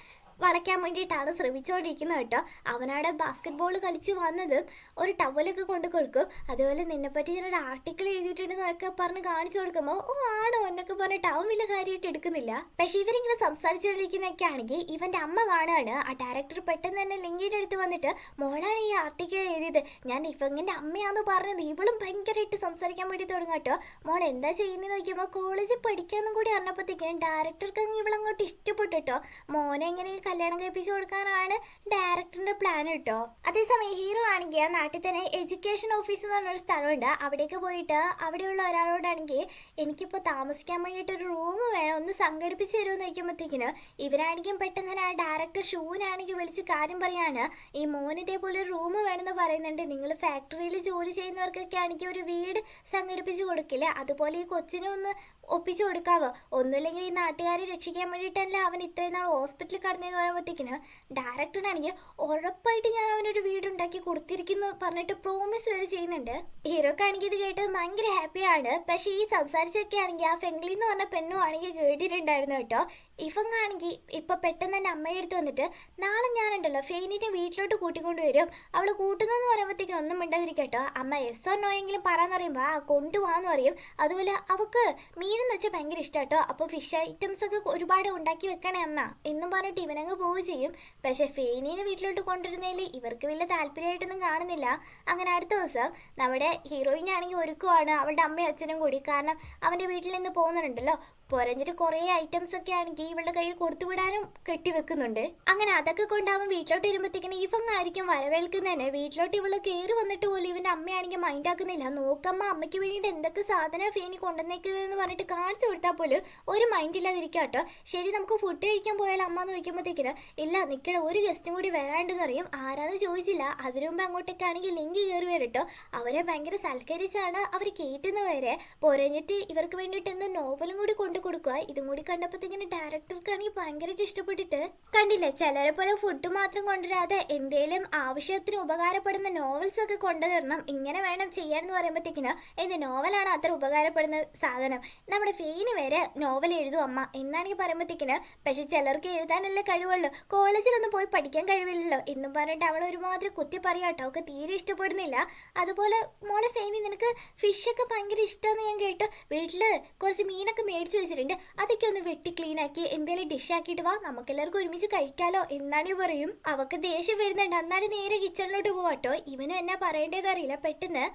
വളയ്ക്കാൻ വേണ്ടിയിട്ടാണ് ശ്രമിച്ചുകൊണ്ടിരിക്കുന്നത് കേട്ടോ. അവനവിടെ ബാസ്കറ്റ് ബോൾ കളിച്ച് വന്നതും ഒരു ടവലൊക്കെ കൊണ്ട് കൊടുക്കും. അതുപോലെ നിന്നെപ്പറ്റി ഞാനൊരു ആർട്ടിക്കിൾ എഴുതിയിട്ടുണ്ടെന്നൊക്കെ പറഞ്ഞ് കാണിച്ചു കൊടുക്കുമ്പോൾ ആണോ എന്നൊക്കെ പറഞ്ഞിട്ട് അവൻ വലിയ കാര്യമായിട്ട് എടുക്കുന്നില്ല. പക്ഷെ ഇവരിങ്ങനെ സംസാരിച്ചുകൊണ്ടിരിക്കുന്നതൊക്കെ ആണെങ്കിൽ ഇവന്റെ അമ്മ കാണുകയാണ്. ആ ഡയറക്ടർ പെട്ടെന്ന് തന്നെ ലിങ്കിയുടെ അടുത്ത് വന്നിട്ട് മോളാണ് ഈ ആർട്ടിക്കിൾ എഴുതിയത്, ഞാൻ ഇഫങ്ങിന്റെ അമ്മയാന്ന് പറഞ്ഞത്. ഇവളും ഭയങ്കരമായിട്ട് സംസാരിക്കാൻ വേണ്ടി തുടങ്ങും കേട്ടോ. മോൾ എന്താ ചെയ്യുന്നത് നോക്കിയപ്പോൾ കോളേജിൽ പഠിക്കാന്നും കൂടി അറിഞ്ഞപ്പോഴത്തേക്കും ഡയറക്ടർക്ക് ഇവളങ്ങോട്ട് ഇഷ്ടപ്പെട്ടു കേട്ടോ. മോനെ എങ്ങനെ കല്യാണം കഴിപ്പിച്ചു കൊടുക്കാനാണ് ഡയറക്ടറിന്റെ പ്ലാൻ കേട്ടോ. അതേസമയം ഹീറോ ആണെങ്കിൽ ആ നാട്ടിൽ തന്നെ എഡ്യൂക്കേഷൻ ഓഫീസ് എന്ന് പറഞ്ഞൊരു സ്ഥലമുണ്ട്. അവിടേക്ക് പോയിട്ട് അവിടെയുള്ള ഒരാളോടാണെങ്കിൽ എനിക്കിപ്പോൾ താമസിക്കാൻ വേണ്ടിയിട്ട് ഒരു റൂം വേണം, ഒന്ന് സംഘടിപ്പിച്ച് തരുമെന്ന് വയ്ക്കുമ്പോഴത്തേക്കിന് ഇവരാണെങ്കിലും പെട്ടെന്ന് തന്നെ ആ ഡയറക്ടർ ഷൂനാണെങ്കിൽ വിളിച്ച് കാര്യം പറയാണ്, ഈ മോന് ഇതേപോലെ ഒരു റൂം വേണമെന്ന് പറയുന്നുണ്ട്. നിങ്ങൾ ഫാക്ടറിയിൽ ജോലി ചെയ്യുന്നവർക്കൊക്കെ ആണെങ്കിൽ ഒരു വീട് സംഘടിപ്പിച്ച് കൊടുക്കില്ലേ, അതുപോലെ ഈ കൊച്ചിനെ ഒന്ന് ഒപ്പിച്ചു കൊടുക്കാവോ. ഒന്നുമില്ലെങ്കിൽ ഈ നാട്ടുകാരെ രക്ഷിക്കാൻ വേണ്ടിയിട്ടല്ല അവൻ ഇത്രയും നാൾ ഹോസ്പിറ്റലിൽ കടന്നതെന്ന് പറയുമ്പോഴത്തേക്കിന് ഡയറക്ടറാണെങ്കിൽ ഉറപ്പായിട്ട് ഞാൻ അവനൊരു വീടുണ്ടാക്കി കൊടുത്തിരിക്കുന്നു പറഞ്ഞിട്ട് പ്രോമിസ് വരെ ചെയ്യുന്നുണ്ട്. ഹീറോക്കാണെങ്കിൽ ഇത് കേട്ടത് ഭയങ്കര ഹാപ്പിയാണ്. പക്ഷേ ഈ സംസാരിച്ചൊക്കെ ആണെങ്കിൽ ആ ഫെങ്ലി എന്ന് പറഞ്ഞ പെണ്ണും ആണെങ്കിൽ കേട്ടിട്ടുണ്ടായിരുന്നു കേട്ടോ. ഇഫങ്ങാണെങ്കിൽ ഇപ്പൊ പെട്ടെന്ന് തന്നെ അമ്മയുടെ അടുത്ത് വന്നിട്ട് നാളെ ഞാനുണ്ടല്ലോ ഫെയിനിനെ വീട്ടിലോട്ട് കൂട്ടിക്കൊണ്ട് വരും, അവള് കൂട്ടുന്നെന്ന് പറയുമ്പോഴത്തേക്കും ഒന്നും മിണ്ടാതിരിക്കട്ടോ. അമ്മ എസ് ഓ നോ എങ്കിലും പറയാന്ന് പറയുമ്പോൾ കൊണ്ടുപോകാന്ന് പറയും. അതുപോലെ അവക്ക് മീനെന്ന് വെച്ചാൽ ഭയങ്കര ഇഷ്ടാട്ടോ. അപ്പൊ ഫിഷ് ഐറ്റംസ് ഒക്കെ ഒരുപാട് ഉണ്ടാക്കി വെക്കണേ അമ്മ എന്നും പറഞ്ഞിട്ട് ഇവനങ്ങ് പോവുകയും ചെയ്യും. പക്ഷെ ഫെയിനിനെ വീട്ടിലോട്ട് കൊണ്ടുവരുന്നതിൽ ഇവർക്ക് വലിയ താല്പര്യമായിട്ടൊന്നും കാണുന്നില്ല. അങ്ങനെ അടുത്ത ദിവസം നമ്മുടെ ഹീറോയിനാണെങ്കിൽ ഒരുക്കുവാണ് അവളുടെ അമ്മയും അച്ഛനും കൂടി. കാരണം അവന്റെ വീട്ടിൽ നിന്ന് പോകുന്നുണ്ടല്ലോ. പൊരഞ്ഞിട്ട് കുറേ ഐറ്റംസ് ഒക്കെ ആണെങ്കിൽ ഇവളുടെ കയ്യിൽ കൊടുത്തുവിടാനും കെട്ടിവെക്കുന്നുണ്ട്. അങ്ങനെ അതൊക്കെ കൊണ്ട് അവൻ വീട്ടിലോട്ട് വരുമ്പോഴത്തേക്കിന് ഇവങ്ങായിരിക്കും വരവേൽക്കുന്നതന്നെ. വീട്ടിലോട്ട് ഇവള് കയറി വന്നിട്ട് പോലും ഇവന്റെ അമ്മയാണെങ്കിൽ മൈൻഡ് ആക്കുന്നില്ല. നോക്കമ്മ അമ്മയ്ക്ക് വേണ്ടിയിട്ട് എന്തൊക്കെ സാധനം ഫേനി കൊണ്ടുവന്നേക്കുന്നതെന്ന് പറഞ്ഞിട്ട് കാണിച്ചു കൊടുത്താൽ പോലും ഒരു മൈൻഡ് ഇല്ലാതിരിക്കാട്ടോ. ശരി നമുക്ക് ഫുഡ് കഴിക്കാൻ പോയാൽ അമ്മ എന്ന് ചോദിക്കുമ്പോഴത്തേക്കിന് ഇല്ല നിൽക്കണ ഒരു ഗസ്റ്റും കൂടി വരാണ്ടെന്ന് അറിയും. ആരാന്ന് ചോദിച്ചില്ല. അതിനു മുമ്പ് അങ്ങോട്ടേക്ക് ആണെങ്കിൽ ലിങ്കി കയറി വരട്ടോ. അവരെ ഭയങ്കര സൽക്കരിച്ചാണ് അവർ കേട്ടുന്ന വരെ. പൊരഞ്ഞിട്ട് ഇവർക്ക് വേണ്ടിയിട്ട് എന്തോ നോവലും കൂടി കൊണ്ട് കൊടുക്കുക. ഇതും കൂടി കണ്ടപ്പോഴത്തേക്കിന് ഡയറക്ടർക്കാണെങ്കിൽ ഭയങ്കരമായിട്ട് ഇഷ്ടപ്പെട്ടിട്ട് കണ്ടില്ലേ, ചിലരെ പോലെ ഫുഡ് മാത്രം കൊണ്ടുവരാതെ എന്തേലും ആവശ്യത്തിന് ഉപകാരപ്പെടുന്ന നോവൽസ് ഒക്കെ കൊണ്ടുവരണം, ഇങ്ങനെ വേണം ചെയ്യാൻ എന്ന് പറയുമ്പോഴത്തേക്കിന് എന്ത് നോവലാണ് അത്ര ഉപകാരപ്പെടുന്ന സാധനം, നമ്മുടെ ഫെയിന് വരെ നോവൽ എഴുതും അമ്മ എന്നാണെങ്കിൽ പറയുമ്പോഴത്തേക്കിന് പക്ഷെ ചിലർക്ക് എഴുതാനല്ലേ കഴിവുള്ളൂ, കോളേജിലൊന്നും പോയി പഠിക്കാൻ കഴിവില്ലല്ലോ എന്നും പറഞ്ഞിട്ട് അവൾ ഒരുമാതിരി കുത്തി പറയാട്ടോ. അവൾക്ക് തീരെ ഇഷ്ടപ്പെടുന്നില്ല. അതുപോലെ മോളെ ഫെയിനി നിനക്ക് ഫിഷൊക്കെ ഭയങ്കര ഇഷ്ടമെന്ന് ഞാൻ കേട്ടു, വീട്ടിൽ കുറച്ച് മീനൊക്കെ മേടിച്ചു വെച്ചിട്ടുണ്ട്, അതൊക്കെ ഒന്ന് വെട്ടി ക്ലീൻ ആക്കി എന്തെങ്കിലും ഡിഷ് ആക്കിയിട്ട് വാ, നമുക്കെല്ലാവർക്കും ഒരുമിച്ച് കഴിക്കാലോ എന്നാണ് പറയും. അവൾക്ക് ദേഷ്യം വരുന്നുണ്ട്. എന്നാലും നേരെ കിച്ചണിലോട്ട് പോവാട്ടോ. ഇവനും എന്നാ പറയേണ്ടതറിയില്ല. പെട്ടെന്ന്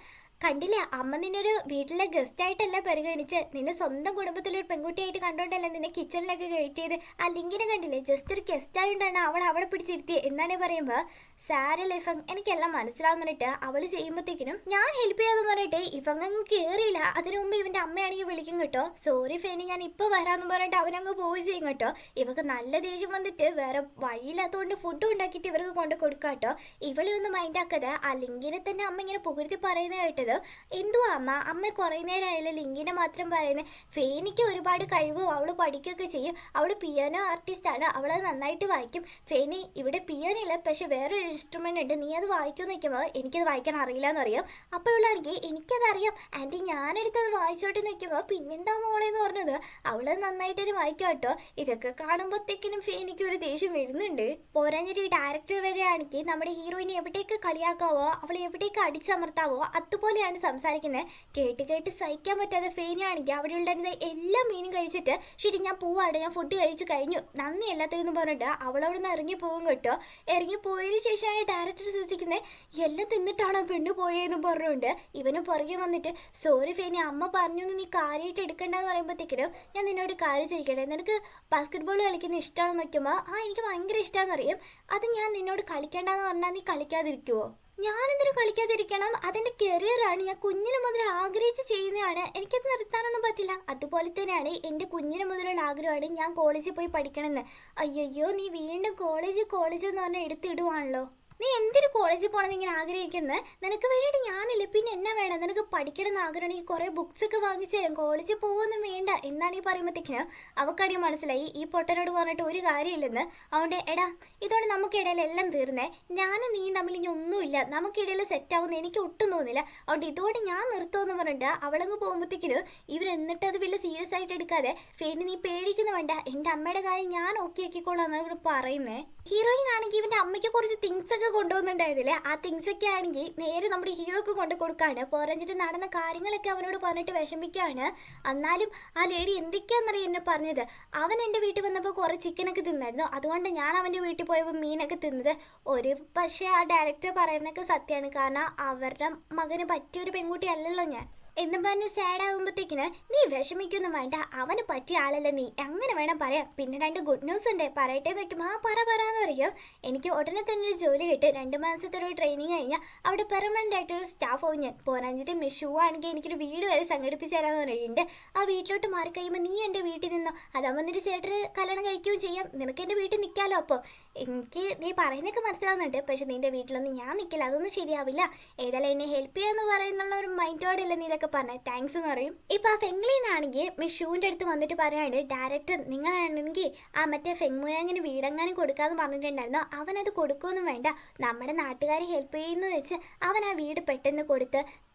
കണ്ടില്ല, അമ്മ നിന്നൊരു വീട്ടിലെ ഗസ്റ്റ് ആയിട്ടല്ല പരിഗണിച്ച്, നിന്നെ സ്വന്തം കുടുംബത്തിലൊരു പെൺകുട്ടിയായിട്ട് കണ്ടോണ്ടല്ലേ നിന്നെ കിച്ചണിലൊക്കെ കയറ്റിയത്, ആ ലിങ്കിനെ കണ്ടില്ലേ, ജസ്റ്റ് ഒരു ഗസ്റ്റ് ആയതുകൊണ്ടാണ് അവൾ അവിടെ പിടിച്ചിരുത്തിയത് എന്നാണ് പറയുമ്പോൾ സാരല്ല ഇഫങ്, എനിക്കെല്ലാം മനസ്സിലാവുന്നിട്ട് അവൾ ചെയ്യുമ്പോഴത്തേക്കിനും ഞാൻ ഹെൽപ്പ് ചെയ്യാന്ന് പറഞ്ഞിട്ട് ഇഫങ് കയറിയില്ല. അതിനു മുമ്പ് ഇവന്റെ അമ്മയാണെങ്കിൽ വിളിക്കും കേട്ടോ, സോറി ഫെനി ഞാൻ ഇപ്പൊ വരാന്ന് പറഞ്ഞിട്ട് അവനങ്ങ് പോയി ചെയ്യും കേട്ടോ. ഇവക്ക് നല്ല ദേഷ്യം വന്നിട്ട് വേറെ വഴിയില്ലാത്തതുകൊണ്ട് ഫുഡ് ഉണ്ടാക്കിയിട്ട് ഇവർക്ക് കൊണ്ട് കൊടുക്കാട്ടോ. ഇവളെ ഒന്നും മൈൻഡ് ആക്കാതെ ആ ലിങ്കിനെ തന്നെ അമ്മ ഇങ്ങനെ പുകഴ്ത്തി പറയുന്നത് കേട്ടത്. എന്തുവാ അമ്മ കുറേ നേരമായാലും ലിങ്കിനെ മാത്രം പറയുന്നത്. ഫെനിക്ക് ഒരുപാട് കഴിവും അവള് പഠിക്കുകയൊക്കെ ചെയ്യും, അവള് പിയാനോ ആർട്ടിസ്റ്റ് ആണ്, അവളത് നന്നായിട്ട് വായിക്കും. ഫെനി ഇവിടെ പിയാനോ ഇല്ല, പക്ഷെ വേറൊരു ഇൻസ്ട്രുമെന്റ് ഉണ്ട്, നീ അത് വായിക്കുമെന്ന് നിൽക്കുമ്പോൾ എനിക്കത് വായിക്കാൻ അറിയില്ല എന്നറിയാം. അപ്പോൾ ഇവളാണെങ്കിൽ എനിക്കതറിയാം ആൻറ്റി, ഞാനെടുത്തത് വായിച്ചോട്ടെ നിൽക്കുമ്പോൾ പിന്നെന്താ മോളെന്ന് പറഞ്ഞത്, അവളത് നന്നായിട്ടൊരു വായിക്കാം കേട്ടോ. ഇതൊക്കെ കാണുമ്പോഴത്തേക്കിനും ഫെനിക്ക് ഒരു ദേഷ്യം വരുന്നുണ്ട്. പോരാഞ്ഞിട്ട് ഈ ഡയറക്ടർ വരെയാണെങ്കിൽ നമ്മുടെ ഹീറോയിനെ എവിടേക്ക് കളിയാക്കാവോ, അവൾ എവിടേക്ക് അടിച്ചമർത്താവോ അതുപോലെയാണ് സംസാരിക്കുന്നത്. കേട്ട് കേട്ട് സഹിക്കാൻ പറ്റാതെ ഫെനിയാണെങ്കിൽ അവിടെ ഉണ്ടായിരുന്ന എല്ലാ മീനും കഴിച്ചിട്ട് ശരി ഞാൻ പോവാടെ, ഞാൻ ഫുഡ് കഴിച്ച് കഴിഞ്ഞു, നന്ദി എല്ലാത്തിനും പറഞ്ഞിട്ട് അവളവിടെ നിന്ന് ഇറങ്ങി പോകും കേട്ടോ. ഇറങ്ങി പോയതിനു ശേഷം ഡയറക്ടർ ശ്രദ്ധിക്കുന്നത് എല്ലാം തിന്നിട്ടാണ് പെണ്ണു പോയെന്നും പറഞ്ഞുകൊണ്ട് ഇവന് പുറകെ വന്നിട്ട് സോറി ഫെനി, അമ്മ പറഞ്ഞു നീ കാര്യമായിട്ട് എടുക്കണ്ടെന്ന് പറയുമ്പോഴത്തേക്കിനും ഞാൻ നിന്നോട് കാര്യം ചോദിക്കട്ടെ, നിനക്ക് ബാസ്കറ്റ് ബോൾ കളിക്കുന്ന ഇഷ്ടമാണെന്ന് നോക്കുമ്പോൾ എനിക്ക് ഭയങ്കര ഇഷ്ടമാണെന്ന് അറിയാം, അത് ഞാൻ നിന്നോട് കളിക്കേണ്ടെന്ന് പറഞ്ഞാൽ നീ കളിക്കാതിരിക്കുവോ? ഞാനെന്തിനും കളിക്കാതിരിക്കണം, അതെൻ്റെ കരിയറാണ്, ഞാൻ കുഞ്ഞിന് മുതൽ ആഗ്രഹിച്ച് ചെയ്യുന്നതാണ്, എനിക്കത് നിർത്താനൊന്നും പറ്റില്ല. അതുപോലെ തന്നെയാണ് എൻ്റെ കുഞ്ഞിന് മുതലുള്ള ആഗ്രഹമാണ് ഞാൻ കോളേജിൽ പോയി പഠിക്കണമെന്ന്. അയ്യോ നീ വീണ്ടും കോളേജ് എന്ന് പറഞ്ഞാൽ എടുത്തിടുവാണല്ലോ. നീ എന്തിനു കോളേജിൽ പോകണമെന്ന് ഇങ്ങനെ ആഗ്രഹിക്കുന്നത്, നിനക്ക് വേണ്ടിയിട്ട് ഞാനില്ലേ, പിന്നെ എന്നാ വേണം, നിനക്ക് പഠിക്കണമെന്ന് ആഗ്രഹമാണെങ്കിൽ കുറേ ബുക്സ് ഒക്കെ വാങ്ങിച്ചു തരും, കോളേജിൽ പോകുമൊന്നും വേണ്ട എന്നാണ് ഈ പറയുമ്പോഴത്തേക്കിനും അവക്കടി മനസ്സിലായി ഈ പൊട്ടനോട് പറഞ്ഞിട്ട് ഒരു കാര്യമില്ലെന്ന്. അതുകൊണ്ട് എടാ ഇതോടെ നമുക്കിടയിൽ എല്ലാം തീർന്നേ, ഞാനും നീ തമ്മിൽ ഇനി ഒന്നുമില്ല, നമുക്കിടയിൽ സെറ്റാവുമെന്ന് എനിക്ക് ഒട്ടും തോന്നില്ല, അതുകൊണ്ട് ഇതോടെ ഞാൻ നിർത്തുമെന്ന് പറഞ്ഞിട്ട് അവളങ്ങ് പോകുമ്പോഴത്തേക്കിനും ഇവർ എന്നിട്ട് അത് വലിയ സീരിയസ് ആയിട്ട് എടുക്കാതെ ഫെയിന് നീ പേടിക്കുന്ന വേണ്ട, എൻ്റെ അമ്മയുടെ കാര്യം ഞാൻ ഓക്കെ ആക്കിക്കോളാം ഇവിടെ പറയുന്നേ. ഹീറോയിൻ ആണെങ്കിൽ ഇവൻ്റെ അമ്മയ്ക്ക് കുറച്ച് തിങ്സ് ഒക്കെ കൊണ്ടുവന്നിട്ടുണ്ടായിരുന്നില്ലേ, ആ തിങ്സ് ഒക്കെ ആണെങ്കിൽ നേരെ നമ്മുടെ ഹീറോക്ക് കൊണ്ട് കൊടുക്കാണ്. പോരഞ്ഞിട്ട് നടന്ന കാര്യങ്ങളൊക്കെ അവനോട് പറഞ്ഞിട്ട് വിഷമിക്കുകയാണ്. എന്നാലും ആ ലേഡി എന്തൊക്കെയാണെന്നറിയാം എന്നെ പറഞ്ഞത്, അവൻ എൻ്റെ വീട്ടിൽ വന്നപ്പോൾ കുറേ ചിക്കനൊക്കെ തിന്നായിരുന്നു, അതുകൊണ്ട് ഞാൻ അവൻ്റെ വീട്ടിൽ പോയപ്പോൾ മീനൊക്കെ തിന്നത്. ഒരു പക്ഷേ ആ ഡയറക്ടർ പറയുന്നതൊക്കെ സത്യമാണ്, കാരണം അവരുടെ മകന് പറ്റിയൊരു പെൺകുട്ടി അല്ലല്ലോ ഞാൻ എന്നും പറഞ്ഞ് സാഡ് ആകുമ്പോഴത്തേക്കിന് നീ വിഷമിക്കൊന്നും വേണ്ട, അവന് പറ്റിയ ആളല്ല നീ, അങ്ങനെ വേണം പറയാം. പിന്നെ 2 ഗുഡ് ന്യൂസ് ഉണ്ട്, പറയട്ടെ എന്ന് വെക്കുമ്പോൾ പറയാന്ന് പറയും. എനിക്ക് ഉടനെ തന്നെ ഒരു ജോലി കിട്ടി, 2 മാസത്തെ ഒരു ട്രെയിനിങ് കഴിഞ്ഞാൽ അവിടെ പെർമനൻ്റ് ആയിട്ടൊരു സ്റ്റാഫ് ആവും ഞാൻ. പോരാഞ്ഞിട്ട് മിഷു ആണെങ്കിൽ എനിക്കൊരു വീട് വരെ സംഘടിപ്പിച്ച് തരാമെന്ന് പറയുന്നുണ്ട്. ആ വീട്ടിലോട്ട് മാറി കഴിയുമ്പോൾ നീ എൻ്റെ വീട്ടിൽ നിന്നോ, അതാകുമ്പോൾ നിന്റെ ചേട്ടന് കല്യാണം കഴിക്കുകയും ചെയ്യാം, നിനക്ക് എൻ്റെ വീട്ടിൽ നിൽക്കാമല്ലോ. അപ്പോൾ എനിക്ക് നീ പറയുന്നതൊക്കെ മനസ്സിലാവുന്നുണ്ട്, പക്ഷെ നിന്റെ വീട്ടിലൊന്നും ഞാൻ നിൽക്കില്ല, അതൊന്നും ശരിയാവില്ല. ഏതായാലും എന്നെ ഹെൽപ്പ് ചെയ്യാന്ന് പറയുന്നുള്ള ഒരു മൈൻഡോടെയല്ല നീ ഇതൊക്കെ പറഞ്ഞത്, താങ്ക്സ് എന്ന് പറയും. ഇപ്പൊ ആ ഫെങ്ലീനാണെങ്കിൽ മിഷുവിൻ്റെ അടുത്ത് വന്നിട്ട് പറയാണ്, ഡയറക്ടർ നിങ്ങളാണെങ്കിൽ ആ മറ്റേ ഫെങ്മുയാങ്ങിന് വീടെങ്ങാനും കൊടുക്കാന്ന് പറഞ്ഞിട്ടുണ്ടായിരുന്നു, അവനത് കൊടുക്കുമൊന്നും വേണ്ട, നമ്മുടെ നാട്ടുകാരെ ഹെൽപ്പ് ചെയ്യുന്നു വെച്ച് അവൻ ആ വീട് പെട്ടെന്ന് കൊടുത്ത്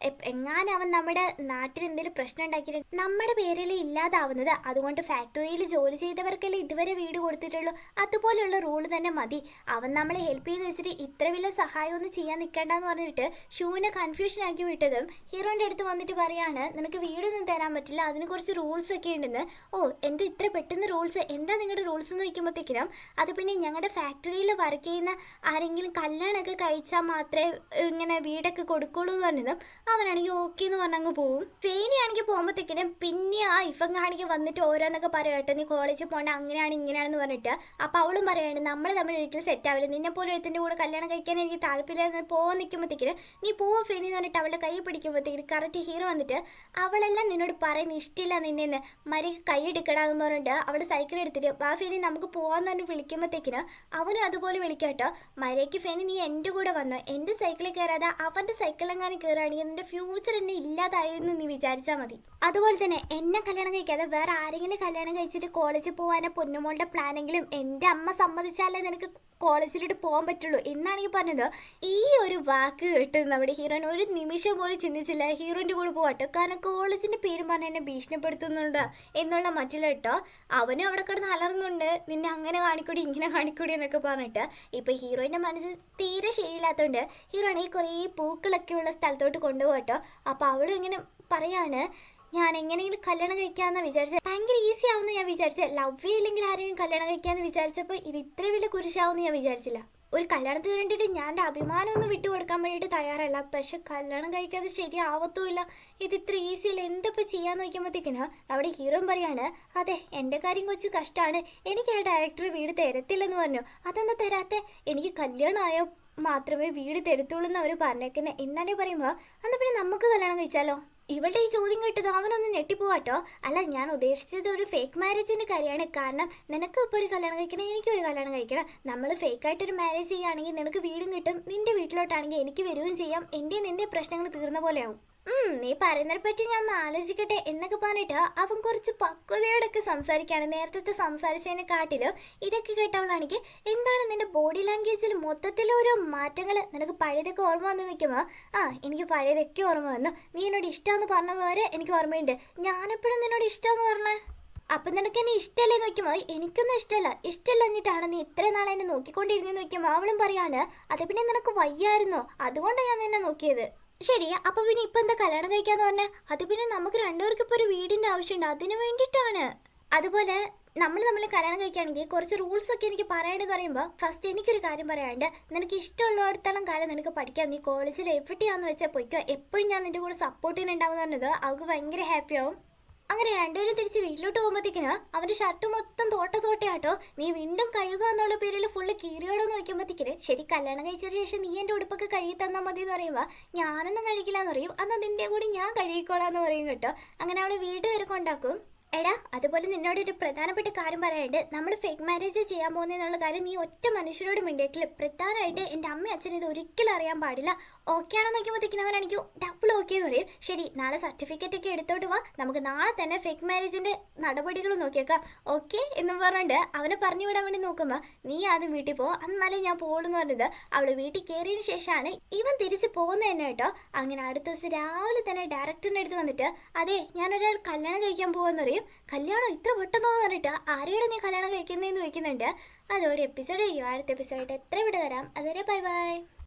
എങ്ങാനും അവൻ നമ്മുടെ നാട്ടിൽ എന്തെങ്കിലും പ്രശ്നം ഉണ്ടാക്കിയിട്ട് നമ്മുടെ പേരിൽ ഇല്ലാതാവുന്നത്, അതുകൊണ്ട് ഫാക്ടറിയിൽ ജോലി ചെയ്തവർക്കല്ലേ ഇതുവരെ വീട് കൊടുത്തിട്ടുള്ളൂ, അതുപോലെയുള്ള റൂള് തന്നെ മതി, അവൻ നമ്മളെ ഹെൽപ്പ് ചെയ്ത് വെച്ചിട്ട് ഇത്ര വലിയ സഹായമൊന്നും ചെയ്യാൻ നിൽക്കേണ്ടെന്ന് പറഞ്ഞിട്ട് ഷൂവിനെ കൺഫ്യൂഷൻ ആക്കി വിട്ടതും ഹീറോൻ്റെ അടുത്ത് വന്നിട്ട് പറയാണ്, നിനക്ക് വീടൊന്നും തരാൻ പറ്റില്ല, അതിന് കുറച്ച് റൂൾസ് ഒക്കെ ഉണ്ടെന്ന്. ഓ എന്താ ഇത്ര പെട്ടെന്ന് റൂൾസ്, എന്താ നിങ്ങളുടെ റൂൾസ് എന്ന് ചോദിക്കുമ്പോഴത്തേക്കിനും അത് പിന്നെ ഞങ്ങളുടെ ഫാക്ടറിയിൽ വർക്ക് ചെയ്യുന്ന ആരെങ്കിലും കല്യാണമൊക്കെ കഴിച്ചാൽ മാത്രമേ ഇങ്ങനെ വീടൊക്കെ കൊടുക്കുള്ളൂ എന്ന് പറഞ്ഞതും അവനാണെങ്കിൽ ഓക്കെ എന്ന് പറഞ്ഞങ്ങ് പോവും. ഫെയിനിയാണെങ്കിൽ പോകുമ്പോഴത്തേക്കിനും പിന്നെ ആ ഇഫങ്ങാണെങ്കിൽ വന്നിട്ട് ഓരോന്നൊക്കെ പറയട്ടെ, നീ കോളേജിൽ പോകണ്ട അങ്ങനെയാണ് ഇങ്ങനെയാണെന്ന് പറഞ്ഞിട്ട്. അപ്പോൾ അവളും പറയാണ് നമ്മൾ തമ്മിൽ ഒരിക്കലും സെറ്റ് ആവില്ല, നിന്നെ പോലെ ഒരുത്തിൻ്റെ കൂടെ കല്യാണം കഴിക്കാൻ എനിക്ക് താല്പര്യമില്ല പോകാൻ നിൽക്കുമ്പോഴത്തേക്കിന് നീ പോവാ ഫെനി എന്ന് പറഞ്ഞിട്ട് അവളുടെ കൈ പിടിക്കുമ്പോഴത്തേക്കിന് കറക്റ്റ് ഹീറോ വന്നിട്ട് അവളെല്ലാം നിന്നോട് പറയുന്ന ഇഷ്ടമില്ല നിന്നെ മരിക്ക് കൈ എടുക്കടാന്ന് പറഞ്ഞിട്ട് അവിടെ സൈക്കിൾ എടുത്തിട്ട് വാ ഫെനി നമുക്ക് പോകാന്ന് പറഞ്ഞ് വിളിക്കുമ്പോഴത്തേക്കിന് അവനും അതുപോലെ വിളിക്കാട്ടോ. മരയ്ക്ക് ഫെനി നീ എൻ്റെ കൂടെ വന്നോ, എൻ്റെ സൈക്കിളിൽ കയറാതെ അവൻ്റെ സൈക്കിളെങ്ങാനും കയറുകയാണെങ്കിൽ നിന്റെ ഫ്യൂച്ചർ എന്നെ ഇല്ലാതായിരുന്നു നീ വിചാരിച്ചാൽ മതി. അതുപോലെ തന്നെ എന്നെ കല്യാണം കഴിക്കാതെ വേറെ ആരെങ്കിലും കല്യാണം കഴിച്ചിട്ട് കോളേജിൽ പോകാനോ പൊന്നുമോളുടെ പ്ലാനെങ്കിലും എൻ്റെ അമ്മ സമ്മതിച്ചാലേ നിനക്ക് കോളേജിലോട്ട് പോകാൻ പറ്റുള്ളൂ എന്നാണ് ഈ പറഞ്ഞത്. ഈ ഒരു വാക്ക് കേട്ട് നമ്മുടെ ഹീറോയിൻ ഒരു നിമിഷം പോലും ചിന്തിച്ചില്ല ഹീറോയിൻ്റെ കൂടെ പോകട്ടെ, കാരണം കോളേജിൻ്റെ പേരും പറഞ്ഞ് എന്നെ ഭീഷണിപ്പെടുത്തുന്നുണ്ട് എന്നുള്ള മറ്റുള്ള കേട്ടോ. അവനും അവിടെ കിടന്ന് അലർന്നുണ്ട്, നിന്നെ അങ്ങനെ കാണിക്കൂടി ഇങ്ങനെ കാണിക്കൂടി എന്നൊക്കെ പറഞ്ഞിട്ട്. ഇപ്പം ഹീറോയിൻ്റെ മനസ്സ് തീരെ ശരിയില്ലാത്തതുകൊണ്ട് ഹീറോയിനെ കുറേ പൂക്കളൊക്കെ ഉള്ള സ്ഥലത്തോട്ട് കൊണ്ടുപോകട്ടോ. അപ്പോൾ അവളും ഇങ്ങനെ പറയാണ് ഞാൻ എങ്ങനെയെങ്കിലും കല്യാണം കഴിക്കാമെന്നാണ് വിചാരിച്ചത്, ഭയങ്കര ഈസി ആവുമെന്ന് ഞാൻ വിചാരിച്ചത്, ലവ് ഇല്ലെങ്കിൽ ആരെയും കല്യാണം കഴിക്കാമെന്ന് വിചാരിച്ചപ്പോൾ ഇത് ഇത്ര വലിയ കുരിശാവുമെന്ന് ഞാൻ വിചാരിച്ചില്ല. ഒരു കല്യാണത്തിന് വേണ്ടിയിട്ട് ഞാൻ എൻ്റെ അഭിമാനമൊന്നും വിട്ടുകൊടുക്കാൻ വേണ്ടിയിട്ട് തയ്യാറല്ല, പക്ഷെ കല്യാണം കഴിക്കാതെ ശരിയാവത്തുമില്ല, ഇത് ഇത്ര ഈസിയല്ല, എന്തിപ്പോൾ ചെയ്യാന്ന് നോക്കുമ്പോഴത്തേക്കിന് അവിടെ ഹീറോ പറയാണ് അതെ എൻ്റെ കാര്യം കുറച്ച് കഷ്ടമാണ്, എനിക്ക് ആ ഡയറക്ടർ വീട് തരത്തില്ലെന്ന് പറഞ്ഞു. അതെന്താ തരാത്തെ, എനിക്ക് കല്യാണമായോ മാത്രമേ വീട് തരത്തുള്ളൂ എന്ന് അവർ പറഞ്ഞേക്കുന്നത് എന്നാണേ പറയുമ്പോൾ എന്നാൽ പിന്നെ നമുക്ക് കല്യാണം കഴിച്ചാലോ. ഇവളുടെ ഈ ചോദ്യം കേട്ടത് അവനൊന്ന് ഞെട്ടിപ്പോവാട്ടോ. അല്ല ഞാൻ ഉദ്ദേശിച്ചത് ഒരു ഫേക്ക് മാരേജിൻ്റെ കാര്യമാണ്, കാരണം നിനക്ക് ഇപ്പോൾ ഒരു കല്യാണം കഴിക്കണം എനിക്കൊരു കല്യാണം കഴിക്കണം, നമ്മൾ ഫേക്കായിട്ടൊരു മാരേജ് ചെയ്യുകയാണെങ്കിൽ നിനക്ക് വീടും കിട്ടും, നിൻ്റെ വീട്ടിലോട്ടാണെങ്കിൽ എനിക്ക് വരികയും ചെയ്യാം, എൻ്റെ നിൻ്റെ പ്രശ്നങ്ങൾ തീർന്ന പോലെയാവും. നീ പറയുന്നതിനെ പറ്റി ഞാൻ ഒന്ന് ആലോചിക്കട്ടെ എന്നൊക്കെ പറഞ്ഞിട്ട് അവൻ കുറച്ച് പക്വതയോടൊക്കെ സംസാരിക്കുകയാണ്. നേരത്തെ സംസാരിച്ചതിനെ കാട്ടിലും ഇതൊക്കെ കേട്ടവളാണെങ്കിൽ എന്താണ് നിന്റെ ബോഡി ലാംഗ്വേജിൽ മൊത്തത്തിലൊരു മാറ്റങ്ങൾ, നിനക്ക് പഴയതൊക്കെ ഓർമ്മ വന്ന് നിൽക്കുമ്പോൾ എനിക്ക് പഴയതൊക്കെ ഓർമ്മ വന്നു, നീ എന്നോട് ഇഷ്ടമെന്ന് പറഞ്ഞ പോലെ എനിക്ക് ഓർമ്മയുണ്ട്, ഞാനെപ്പോഴും നിന്നോട് ഇഷ്ടമെന്ന് പറഞ്ഞേ, അപ്പം നിനക്ക് എന്നെ ഇഷ്ടമല്ലേ നോക്കുമ്പോൾ എനിക്കൊന്നും ഇഷ്ടമല്ല എന്നിട്ടാണ് നീ ഇത്ര നാളെ എന്നെ നോക്കിക്കൊണ്ടിരുന്നെന്ന് നോക്കുമ്പോൾ അവളും പറയാണ് അത് പിന്നെ നിനക്ക് വയ്യായിരുന്നോ, അതുകൊണ്ടാണ് ഞാൻ നിന്നെ നോക്കിയത്. ശരി, അപ്പോൾ പിന്നെ ഇപ്പം എന്താ കല്യാണം കഴിക്കാന്ന് പറഞ്ഞാൽ അത് പിന്നെ നമുക്ക് രണ്ടുപേർക്കും ഇപ്പോൾ ഒരു വീടിൻ്റെ ആവശ്യമുണ്ട്, അതിന് വേണ്ടിയിട്ടാണ്. അതുപോലെ നമ്മൾ കല്യാണം കഴിക്കുകയാണെങ്കിൽ കുറച്ച് റൂൾസൊക്കെ എനിക്ക് പറയേണ്ടതെന്ന് പറയുമ്പോൾ ഫസ്റ്റ് എനിക്കൊരു കാര്യം പറയാണ്ട്, നിനക്ക് ഇഷ്ടമുള്ളിടത്തോളം കാലം നിനക്ക് പഠിക്കാം, നീ കോളേജിൽ എവിടെയാണെന്ന് വെച്ചാൽ പോയിക്കോ, എപ്പോഴും ഞാൻ നിൻ്റെ കൂടെ സപ്പോർട്ട് ചെയ്യുന്നുണ്ടാവുമെന്ന് പറഞ്ഞത് അവൾക്ക് ഭയങ്കര ഹാപ്പിയാവും. അങ്ങനെ രണ്ടുപേരും തിരിച്ച് വീട്ടിലോട്ട് പോകുമ്പോഴത്തേക്കിന് അവൻ്റെ ഷർട്ട് മൊത്തം തോട്ടയാട്ടോ, നീ വീണ്ടും കഴുകുക എന്നുള്ള പേരിൽ ഫുള്ള് കീറിയോടോന്ന് വയ്ക്കുമ്പോഴത്തേക്കിന് ശരി കല്യാണം കഴിച്ചതിന് ശേഷം നീ എൻ്റെ ഉടുപ്പൊക്കെ കഴുകി തന്നാൽ മതി എന്ന് പറയുമ്പോൾ ഞാനൊന്നും കഴിക്കില്ല എന്ന് പറയും, എന്നാൽ നിൻ്റെ കൂടി ഞാൻ കഴുകിക്കോളാന്ന് പറയും കേട്ടോ. അങ്ങനെ അവളെ വീട് വരെ കൊണ്ടാക്കും. എടാ അതുപോലെ നിന്നോട് ഒരു പ്രധാനപ്പെട്ട കാര്യം പറയാനുണ്ട്, നമ്മൾ ഫേക്ക് മാരേജ് ചെയ്യാൻ പോകുന്നതെന്നുള്ള കാര്യം നീ ഒറ്റ മനുഷ്യരോട് മിണ്ടിയേക്കില്ല, പ്രധാനമായിട്ട് എൻ്റെ അമ്മയും അച്ഛനും ഇത് ഒരിക്കലും അറിയാൻ പാടില്ല, ഓക്കെ ആണെന്ന് നോക്കുമ്പോഴത്തേക്കിന് അവനാണെങ്കിൽ ഡബിൾ ഓക്കെ എന്ന് പറയും. ശരി നാളെ സർട്ടിഫിക്കറ്റ് ഒക്കെ എടുത്തോട്ട് വാ, നമുക്ക് നാളെ തന്നെ ഫേക്ക് മാരേജിൻ്റെ നടപടികൾ നോക്കിയേക്കാം ഓക്കെ എന്നും പറഞ്ഞുകൊണ്ട് അവനെ പറഞ്ഞു വിടാൻ വേണ്ടി നോക്കുമ്പോൾ നീ ആദ്യം വീട്ടിൽ പോ എന്നാലേ ഞാൻ പോകുള്ളൂ പറഞ്ഞത്. അവൾ വീട്ടിൽ കയറിയതിന് ശേഷമാണ് ഇവൻ തിരിച്ച് പോകുന്നത് തന്നെ കേട്ടോ. അങ്ങനെ അടുത്ത ദിവസം രാവിലെ തന്നെ ഡയറക്ടറിൻ്റെ അടുത്ത് വന്നിട്ട് അതെ ഞാനൊരാൾ കല്യാണം കഴിക്കാൻ പോകുമെന്ന് പറയും. കല്യാണം ഇത്ര പെട്ടെന്ന് പറഞ്ഞിട്ട് ആരെയോടെ നീ കല്യാണം കഴിക്കുന്നതെന്ന് ചോദിക്കുന്നുണ്ട്. അതോടെ എപ്പിസോഡ് കഴിയും. അടുത്ത എപ്പിസോഡ് എത്ര വിട തരാം. അതുവരെ ബൈ ബൈ.